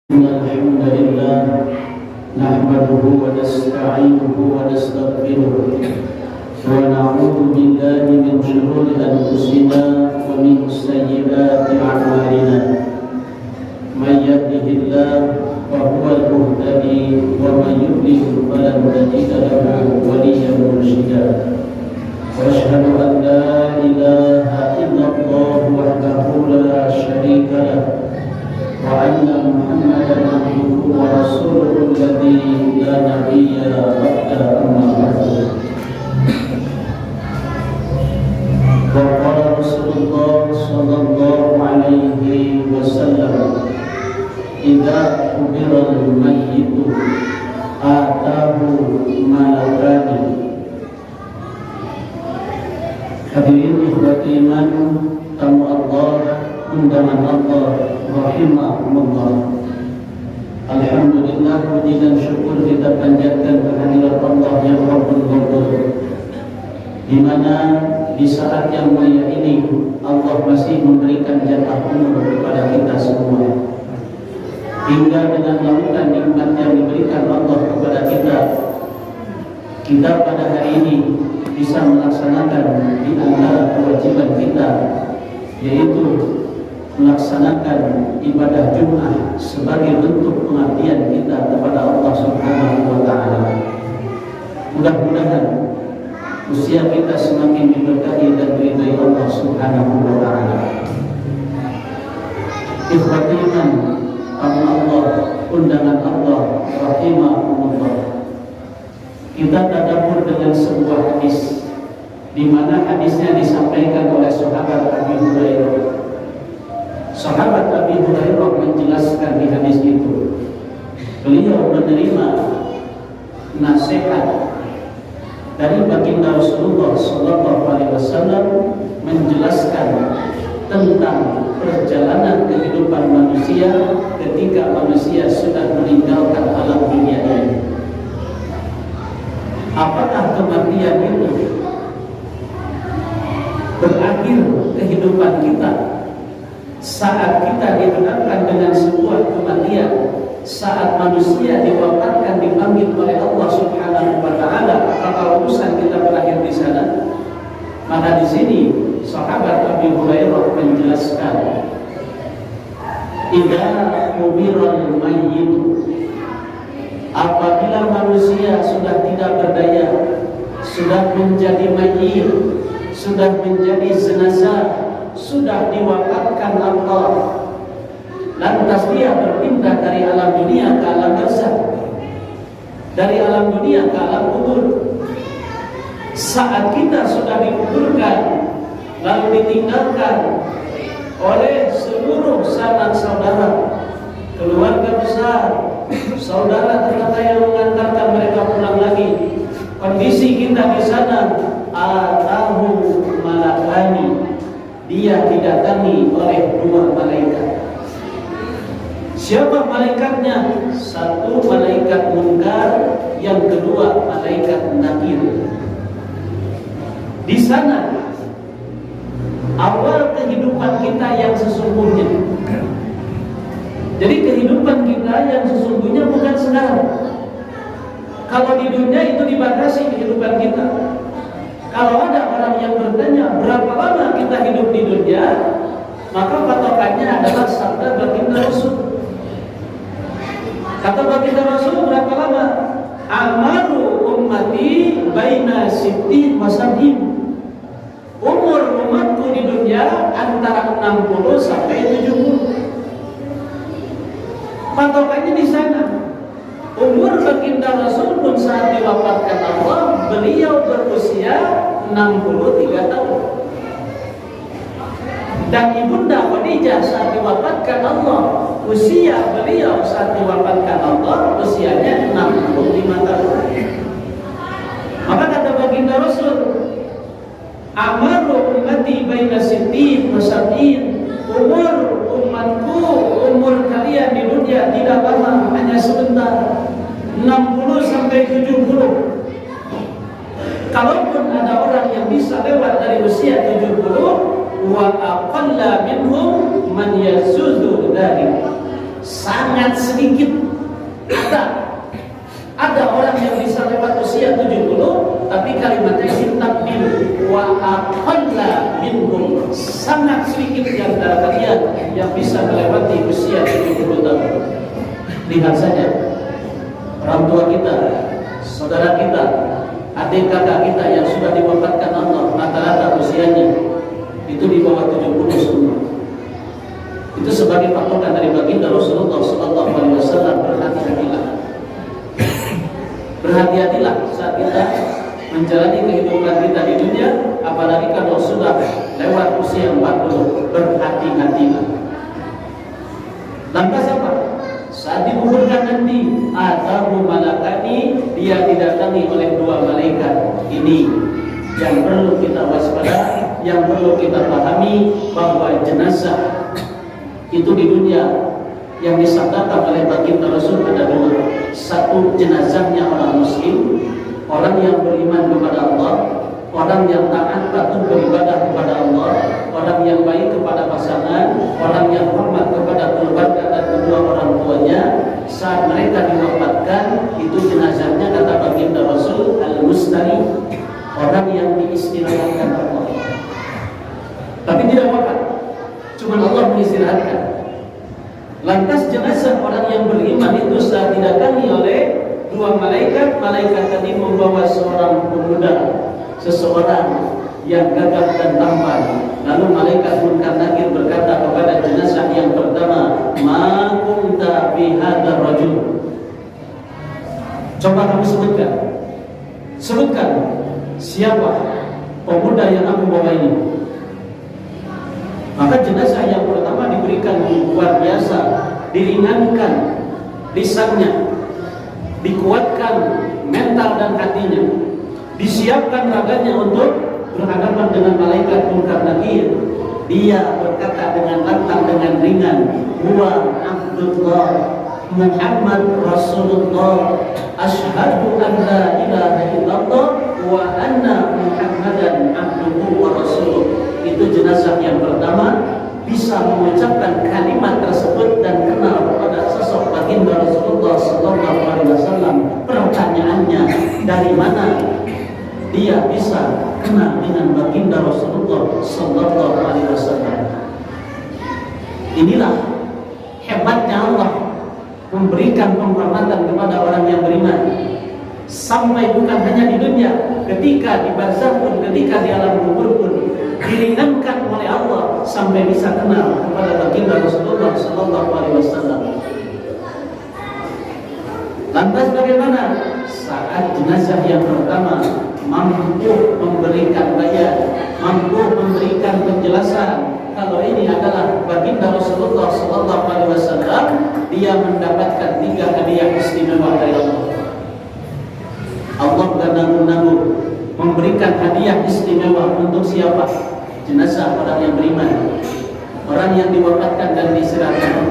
إن الحمد لله نحمده ونستعينه ونستغفره ونعوذ بالله من شرور أنفسنا ومن سيئات أعمالنا من يهده الله فهو المهتدي ومن يضلل فلن تجد له وليا مرشدا وأشهد أن لا إله إلا الله وحده لا شريك له وأن محمدا عبده ورسوله الذي لا نبي بعده أما بعد وقال رسول الله صلى الله عليه وسلم إذا قبر الميت آتاه ملكان. Hadirin ikhwati iman, tamu Allah, undangan Allah rahimahumullah. Alhamdulillah, puji dan syukur kita panjatkan kehadirat Allah yang Rabbul Ghafur, di mana di saat yang mulia ini Allah masih memberikan jatah umur kepada kita semua, hingga dengan lautan nikmat yang diberikan Allah kepada kita pada hari ini bisa melaksanakan di antara kewajiban kita, yaitu melaksanakan ibadah Jumat sebagai bentuk pengabdian kita kepada Allah Subhanahu wa taala. Mudah-mudahan usia kita semakin diberkahi dan diridhai Allah Subhanahu wa taala. Ikhwati iman, Allah, undangan Allah rahimahumullah. Kita tadabbur dengan sebuah hadis, di mana hadisnya disampaikan oleh sahabat Abi Hurairah. Sahabat Abi Hurairah menjelaskan di hadis itu, beliau menerima nasihat dari baginda Rasulullah Sallallahu Alaihi Wasallam menjelaskan tentang perjalanan kehidupan manusia ketika manusia sudah meninggalkan alam dunia ini. Apakah kematian itu berakhir kehidupan kita saat kita dihadapkan dengan sebuah kematian, saat manusia diwafatkan dipanggil oleh Allah Subhanahu wa taala, apakah urusan kita berakhir di sana? Maka di sini sahabat Abi Hurairah menjelaskan, idza qubiral mayyit, apabila manusia sudah tidak berdaya, sudah menjadi mayyit, sudah menjadi jenazah, sudah diwafatkan Allah, lantas dia berpindah dari alam dunia ke alam barzakh, dari alam dunia ke alam kubur. Saat kita sudah dikuburkan, lalu ditinggalkan oleh seluruh sanak saudara, keluarga besar, saudara tetangga yang mengantarkan mereka pulang lagi, kondisi kita di sana, atahu malakani, dia didatangi oleh dua malaikat. Siapa malaikatnya? Satu malaikat munkar, yang kedua malaikat nakir. Di sana awal kehidupan kita yang sesungguhnya. Jadi kehidupan kita yang sesungguhnya bukan sekarang. Kalau di dunia itu dibatasi kehidupan kita. Kalau ada orang yang bertanya berapa lama kita hidup di dunia, maka patokannya adalah sabda baginda Rasul. Kata baginda Rasul, berapa lama? Amaru ummati baina sittin wa sab'in. Umur umatku di dunia antara 60 sampai 70. Patokannya di sana. Umur baginda Rasul pun saat diwafatkan Allah, beliau berusia 63 tahun. Dan ibunda Khadijah saat diwafatkan Allah, usia beliau saat diwafatkan Allah usianya 65 tahun. Maka kata baginda Rasul, amaru ummati baina sittin wa sab'in, umur umatku, umur kalian di dunia tidak lama, hanya sebentar, 60 sampai 70. Kalaupun ada orang yang bisa lewat dari usia 70, wa aqalla minhum man yasuzu dzalik, sangat sedikit. Ada orang yang bisa lewat usia 70, tapi kalimatnya sintabdil wa aqalla minhum, sangat sedikit di antara kalian yang bisa melewati usia 70 tahun. Lihat saja orang tua kita, saudara kita, adik kakak kita yang sudah diwafatkan Allah, rata-rata usianya itu di bawah 70 semua. Itu sebagai patokan dari baginda Rasulullah SAW. Berhati-hatilah saat kita menjalani kehidupan kita di dunia, apalagi kalau sudah lewat usia 40. Berhati-hatilah. Lantas apa? Saat dikuburkan nanti, atahu malakani, dia didatangi oleh 2 malaikat. Ini yang perlu kita waspada, yang perlu kita pahami, bahwa jenazah itu di dunia yang disabdakan oleh baginda Rasul ada 2. Satu, jenazahnya orang muslim, orang yang beriman kepada Allah, orang yang taat patuh beribadah kepada Allah, orang yang baik kepada pasangan, orang yang hormat kepada keluarga dan kedua orang tuanya. Saat mereka diwafatkan, itu jenazahnya kata baginda Rasul al-mustari, orang yang diistirahatkan Allah. Tapi tidak wafat, cuma Allah mengistirahatkan. Lantas jenazah orang yang beriman itu saat didatangi oleh 2 malaikat. Malaikat tadi membawa seorang pemuda, seseorang yang gagah dan tampan. Lalu malaikat Munkar Nakir berkata kepada jenazah yang pertama, ma kunta fi hadzal rajul. Coba kamu sebutkan siapa pemuda yang aku bawa ini. Maka jenazah yang pertama diberikan luar biasa, diringankan lisannya, dikuatkan mental dan hatinya, disiapkan raganya untuk berhadapan dengan malaikat Munkar Nakir. Dia berkata dengan lantang, dengan ringan, huwa Abdullah Muhammad Rasulullah, asyhadu an la ilaha illallah wa anna Muhammadan abduhu wa rasuluh. Itu jenazah yang pertama bisa mengucapkan kalimat tersebut dan kenal kepada sosok baginda Rasulullah SAW. Pertanyaannya, dari mana dia bisa kenal dengan baginda Rasulullah SAW? Inilah hebatnya Allah memberikan penghormatan kepada orang yang beriman, sampai bukan hanya di dunia, ketika di barzakh pun, ketika di alam kubur pun diringankan oleh Allah sampai bisa kenal kepada baginda Rasulullah SAW. Lantas bagaimana? Saat jenazah yang pertama mampu memberikan bayan, mampu memberikan penjelasan kalau ini adalah baginda Rasulullah SAW, dia mendapatkan 3 hadiah istimewa dari Allah. Allah menanggung memberikan hadiah istimewa untuk siapa? Jenazah orang yang beriman, orang yang diwafatkan dan diserahkan.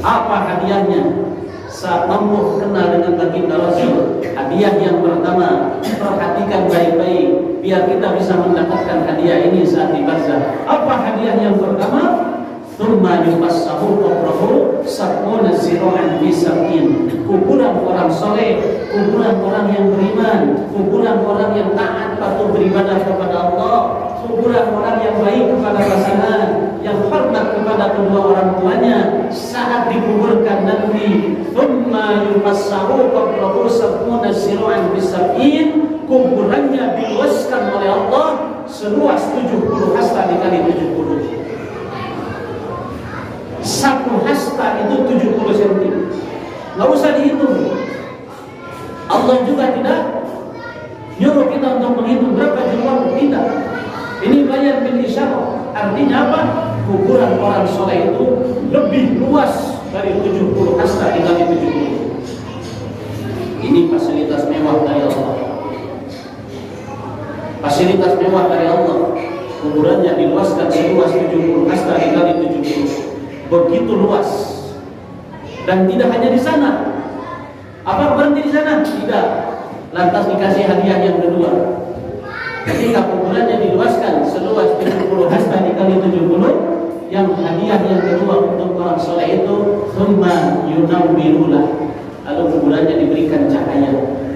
Apa hadiahnya? Saat mampu kenal dengan baginda Rasul, hadiah yang pertama, perhatikan baik-baik biar kita bisa mendapatkan hadiah ini saat di barzakh. Apa hadiah yang pertama? Tsumma yufassahu qabrahu sab'una zira'an fi sab'in. Kuburan orang soleh, kuburan orang yang beriman, kuburan orang yang taat patuh beribadah kepada Allah, kuburan orang yang baik kepada pasangan, yang hormat kepada kedua orang tuanya. Saat dikuburkan nanti, tsumma yufassahu qabrahu sab'una zira'an fi sab'in, kuburannya diluaskan oleh Allah seluas 70 hasta dikali 70. 1 hasta itu 70 cm. Nggak usah dihitung. Allah juga tidak nyuruh kita untuk menghitung berapa jumlah, tidak. Ini bayan bil isyarah. Artinya apa? Kuburan orang soleh itu lebih luas dari 70 hasta dikali 70. Ini fasilitas mewah dari Allah. Fasilitas mewah dari Allah. Kuburannya diluaskan seluas 70 hasta dikali 70. Begitu luas. Dan tidak hanya di sana. Apa berhenti di sana? Tidak. Lantas dikasih hadiah yang kedua. Ketika kuburannya diluaskan seluas 70 hasta dikali 70, yang hadiah yang kedua untuk orang soleh itu thumma yunawwirulah, lalu kuburannya diberikan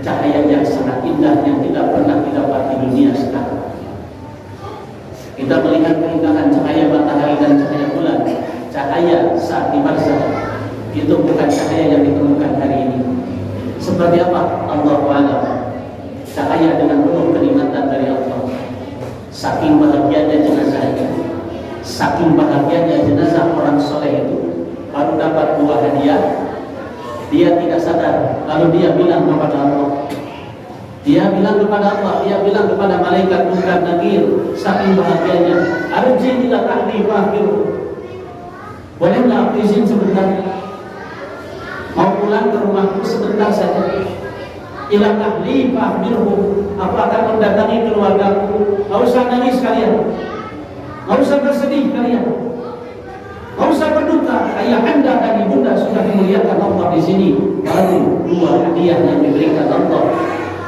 cahaya yang sangat indah yang tidak pernah didapat di dunia sekarang. Kita melihat keindahan cahaya matahari dan cahaya bulan, cahaya saat di barzakh, itu bukan cahaya yang ditemukan hari ini. Seperti apa? Allahu a'lam. Cahaya dengan penuh kenikmatan dari Allah. Saking bahagianya jenazah itu, saking bahagianya jenazah orang soleh itu, baru dapat dua hadiah, dia tidak sadar, lalu dia bilang kepada Allah. Dia bilang kepada Allah, dia bilang kepada malaikat Munkar Nakir, saking bahagianya, arji ila ahli fahir. Bolehlah aku izin sebentar, mau pulang ke rumahku sebentar saja. Ila ahli fahirhu, aku akan mendatangi keluargaku. Gak usah nangis kalian, gak usah bersedih kalian, gak usah berduka. Ayah anda dan ibunda sudah dimuliakan Allah di sini. Baru dua hadiah yang diberikan Allah.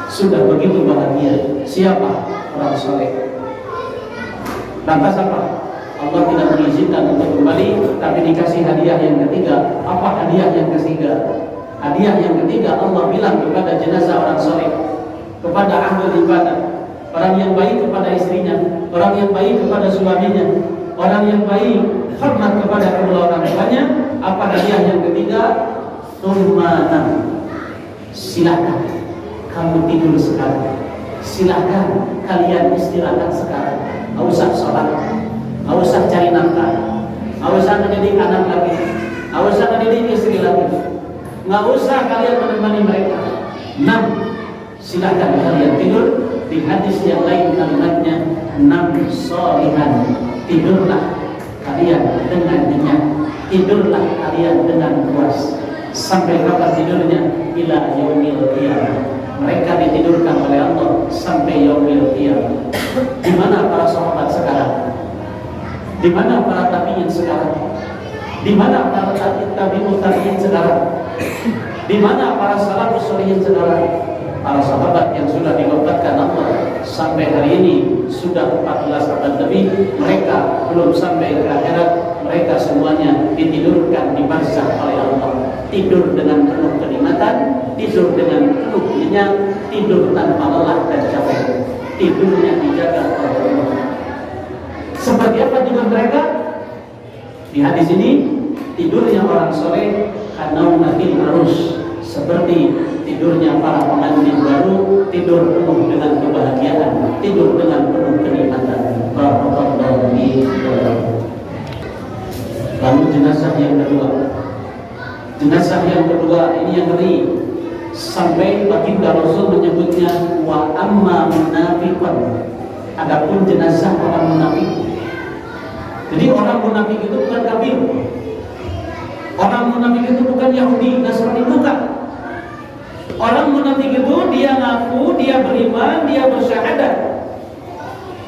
Sudah begitu bahagia. Siapa? Orang soleh. Lantas apa? Allah tidak mengizinkan untuk kembali, tapi dikasih hadiah yang ketiga. Apa hadiah yang ketiga? Hadiah yang ketiga Allah bilang kepada jenazah orang soleh, kepada ahli ibadah, orang yang baik kepada istrinya, orang yang baik kepada suaminya, orang yang baik hormat kepada kedua orang tuanya. Apa hadiah yang ketiga? Tumana. Silakan kamu tidur sekarang, silahkan kalian istirahat sekarang. Gak usah sholat, gak usah cari nafkah, gak usah mendidik anak lagi, gak usah mendidik istri lagi, gak usah kalian menemani mereka. 6. Silahkan kalian tidur. Di hadis yang lain kalimatnya 6 sholihan. Tidurlah kalian dengan nyenyak, tidurlah kalian dengan puas. Sampai kapan tidurnya? Ila yaumil qiyamah. Mereka ditidurkan oleh Allah sampai yaumil qiyamah. Di mana para sahabat sekarang? Di mana para tabi'in sekarang? Di mana para tabi'ut tabi'in sekarang? Di mana para salafus sholihin sekarang? Para sahabat yang sudah diwafatkan Allah sampai hari ini sudah 14 abad lebih, mereka belum sampai ke akhirat. Mereka semuanya ditidurkan di barzakh oleh Allah. Tidur dengan penuh kenikmatan, tidur dengan penuh nyenyak, tidur tanpa lelah dan capek. Tidurnya dijaga oleh Allah. Seperti apa tidur mereka? Di hadis ini, tidurnya orang soleh kanaumil arus, seperti tidurnya para pengantin baru, tidur penuh dengan kebahagiaan, tidur dengan penuh kenikmatan. Barakallahu fiikum. Lalu jenazah yang kedua. Jenazah yang kedua ini yang ngeri. Sampai baginda Rasul menyebutnya wa amma munafiqan. Adapun jenazah orang munafik. Jadi orang munafik itu bukan kafir. Orang munafik itu bukan Yahudi, Nasrani, bukan. Orang munafik itu dia ngaku, dia beriman, dia bersyahadat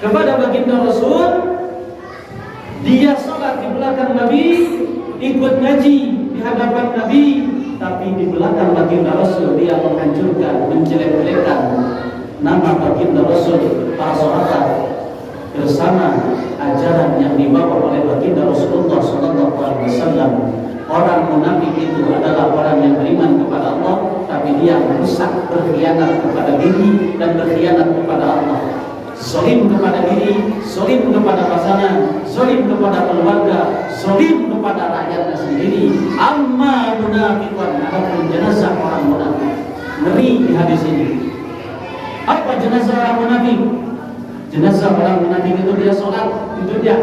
kepada baginda Rasul. Dia sholat di belakang Nabi, ikut ngaji di hadapan Nabi, tapi di belakang baginda Rasul dia menghancurkan, menjelek-jelekan nama baginda Rasul, para sahabat bersama ajaran yang dibawa oleh baginda Rasulullah SAW. Orang munafik itu adalah orang yang beriman kepada Allah, tapi dia merusak, berkhianat kepada diri dan berkhianat kepada Allah. Zalim kepada diri, zalim kepada pasangan, zalim kepada keluarga, zalim kepada rakyatnya sendiri. Amma munafiqan, adapun jenazah orang munafik. Ngeri di hadis ini. Apa jenazah orang munafik? Jenazah orang munafik itu dia sholat, itu dia.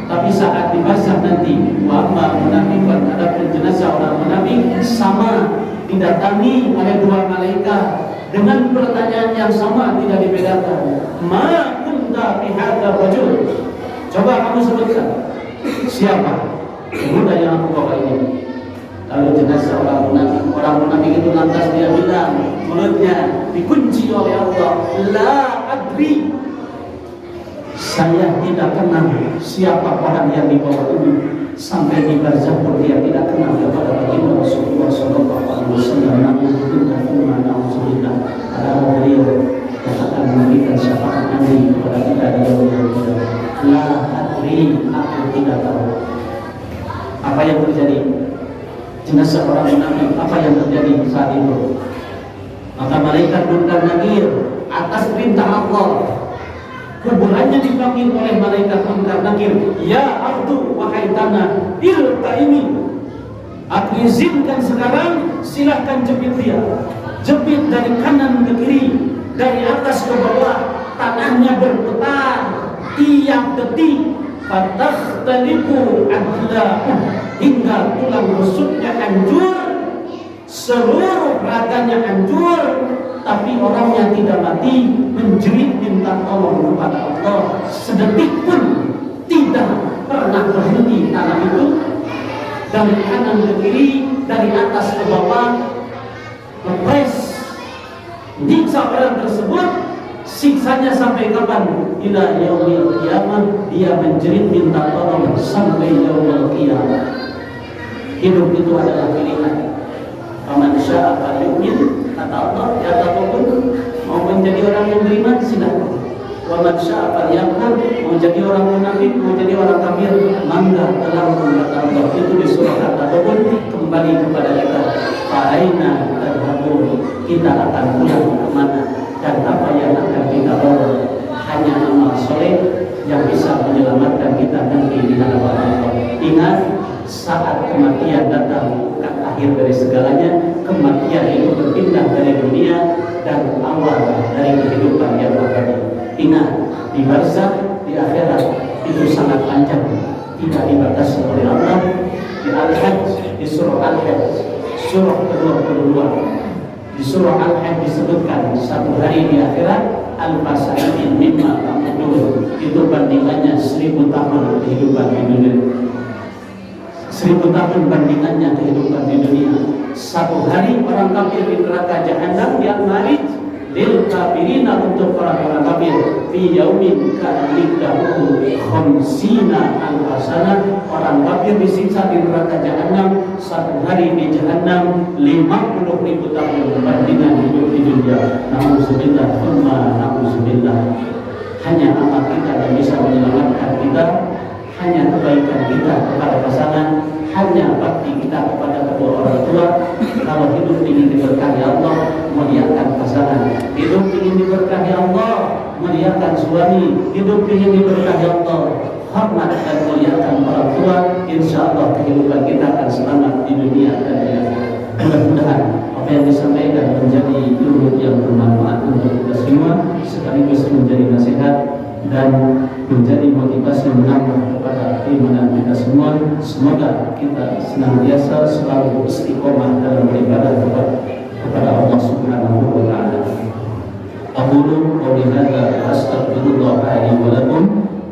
Tapi saat di barzakh nanti, wa amma munafiqan, adapun jenazah orang munafik sama didatangi oleh dua malaikat dengan pertanyaan yang sama, tidak dibedakan. Ma kunta fi hadzal rajul. Coba kamu sebutkan siapa pemuda yang aku bawa ini. Lalu jenazah orang munafik itu lantas dia bilang, mulutnya dikunci oleh Allah, la adri. Saya tidak kenal siapa orang yang dibawa ini. Sampai di barzakh pun dia tidak kenal kepada baginda Rasulullah SAW. Namun itu kafirman na'udzubillah. Karena beliau yang akan memberikan syafaat Nabi kepada kita di yaumil qiyamah. La adri, aku tidak tahu. seorang nabi. Apa yang terjadi saat itu? Maka malaikat Munkar Nakir atas perintah Allah, kuburannya dipanggil oleh malaikat Munkar Nakir. Ya abdu, wahai tanah, iltaimi, aku izinkan sekarang, silahkan jepit dia. Jepit dari kanan ke kiri, dari atas ke bawah. Tanahnya berputar tiap detik. Fatakhtaliqu adla'u, hingga tulang rusuknya hancur, seluruh raganya hancur, tapi orangnya tidak mati, menjerit minta tolong kepada Allah. Sedetik pun tidak pernah berhenti tanah itu, dari kanan ke kiri, dari atas ke bawah, ngepres, nyiksa orang tersebut. Siksanya sampai kapan? Ila yaumil qiyamah, dia menjerit minta tolong sampai yaumil qiyamah. Hidup itu adalah pilihan. Faman syaa falyu'min, kata Allah, ya ataupun mau menjadi orang yang beriman silakan. Wa man syaa falyakfur, mau jadi orang munafik, mau jadi orang kafir, mangga terlalu, kata Allah. Itu di surah ataupun kembali kepada kita. Fa aina tadhhabun, kita akan pulang kemana? Dan apa yang akan kita bawa? Hanya amal soleh yang bisa menyelamatkan kita nanti di hadapan Allah. Ingat, saat kematian datang bukan akhir dari segalanya. Kematian itu berpindah dari dunia dan awal dari kehidupan yang abadi. Ingat, di barzakh, di akhirat itu sangat panjang, tidak dibatasi oleh Allah. Di Al-Hajj, di surah Al-Hajj, surah ke-22, di surah Al-Hajj disebutkan satu hari di akhirat al-fasa'in mimma ta'udun, itu bandingannya 1000 tahun kehidupan di dunia. 1000 tahun bandingannya kehidupan di dunia. Satu hari orang kafir di neraka jahanam, dia marij lil kafirina, untuk orang-orang kafir, fi yaumin kana miqdaruhu khamsina alfasana. Orang kafir disiksa di neraka jahanam satu hari di jahanam 50.000 tahun bandingan hidup di dunia. Nauzubillah, tsumma nauzubillah. Hanya amal kita yang bisa menyelamatkan kita, hanya kebaikan kita kepada pasangan, hanya bakti kita kepada kedua orang tua. Kalau hidup ingin diberkahi Allah, muliakan pasangan. Hidup ingin diberkahi Allah, muliakan suami. Hidup ingin diberkahi Allah, hormat dan muliakan orang tua. Insya Allah kehidupan kita akan selamat di dunia dan di akhirat. Mudah-mudahan apa yang disampaikan menjadi ilmu yang bermanfaat untuk kita semua, sekaligus menjadi nasihat dan menjadi motivasi menambah kepada keimanan kita semua. Semoga kita senantiasa selalu istiqomah dalam beribadah kepada Allah Subhanahu wa taala. Aqulu qouli hadza wa astaghfirullah li wa lakum.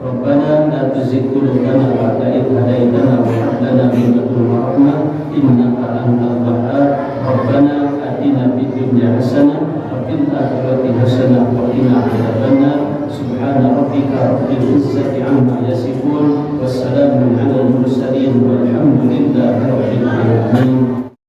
Rabbana la tuzigh qulubana ba'da idh hadaytana wa hab lana min ladunka rahmah innaka antal wahhab. Rabbana atina fid dunya hasanah wa fil akhirati hasanah wa qina adzabannar. Subhana rabbika rabbil izzati amma yasifun, wassalamun alal mursalin walhamdulillahi rabbil alamin.